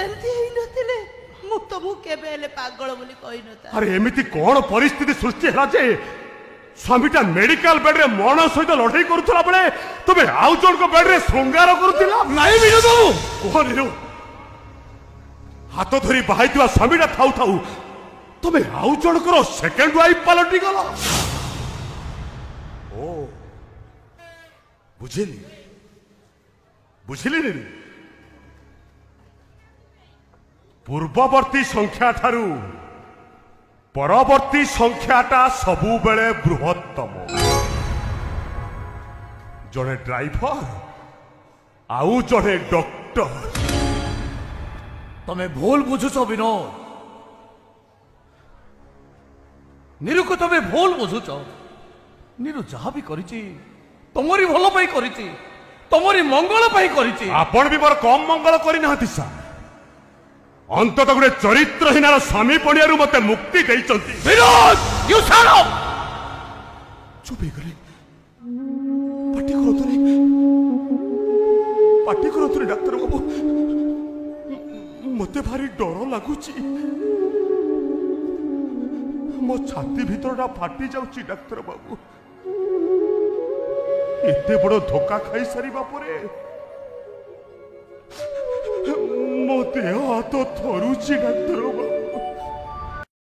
ସେମିତି ହେଇନଥିଲେ ମୁଁ ତମକୁ କେବେ ହେଲେ ପାଗଳ ବୋଲି କହିନଥାଏ। ଆରେ ଏମିତି କଣ ପରିସ୍ଥିତି ସୃଷ୍ଟି ହେଲା ଯେ ସ୍ୱାମୀଟା ମେଡିକାଲ ବେଡରେ ମରଣ ସହିତ ଲଢେଇ କରୁଥିଲା ବେଳେ ତମେ ଆଉ ଜଣଙ୍କ ବେଡରେ ଶୃଙ୍ଗାର କରୁଥିଲ? ନାଇଁ ବିନୋଦ ବାବୁ, କୁହନି ହାତ ଧରି ବାହାଇଥିବା ସ୍ୱାମୀଟା ଥାଉ ଥାଉ ତମେ ଆଉ ଜଣଙ୍କର ସେକେଣ୍ଡ ୱାଇଫ ପାଲଟି ଗଲ। ଓ ବୁଝିଲି ବୁଝିଲି। ପୂର୍ବବର୍ତ୍ତୀ ସଂଖ୍ୟା ଠାରୁ ପରବର୍ତ୍ତୀ ସଂଖ୍ୟାଟା ସବୁବେଳେ ବୃହତ୍ତମ। ଜଣେ ଡ୍ରାଇଭର ଆଉ ଜଣେ ଡକ୍ଟର। ତମେ ଭୁଲ ବୁଝୁଛ ବିନୋଦ। ନିରୁକୁ ତମେ ଭୁଲ ବୁଝୁଛ। ନିରୁ ଯାହା ବି କରିଛି ତମରି ଭଲ ପାଇଁ କରିଛି, ତମରି ମଙ୍ଗଳ ପାଇଁ କରିଛି। ଆପଣ ବି ମୋର କମ ମଙ୍ଗଳ କରିନାହାନ୍ତି ସାର୍। ଅନ୍ତତଃ ଗୋଟେ ଚରିତ୍ରହୀନାର ସ୍ୱାମୀ ପଣିଆରୁ ମତେ ମୁକ୍ତି ଦେଇଛନ୍ତି। Binod, you shut up! ଚୁପ ହେଇଗଲେ। ପାଟି କରନ୍ତୁନି ଡାକ୍ତର ବାବୁ, ମତେ ଭାରି ଡର ଲାଗୁଛି। ମୋ ଛାତି ଭିତରଟା ଫାଟି ଯାଉଛି ଡାକ୍ତର ବାବୁ। ଏତେ ବଡ ଧୋକା ଖାଇସାରିବା ପରେ ମୋ ଦେହ ହାତ ଥରୁଛି ଡାକ୍ତର ବାବୁ।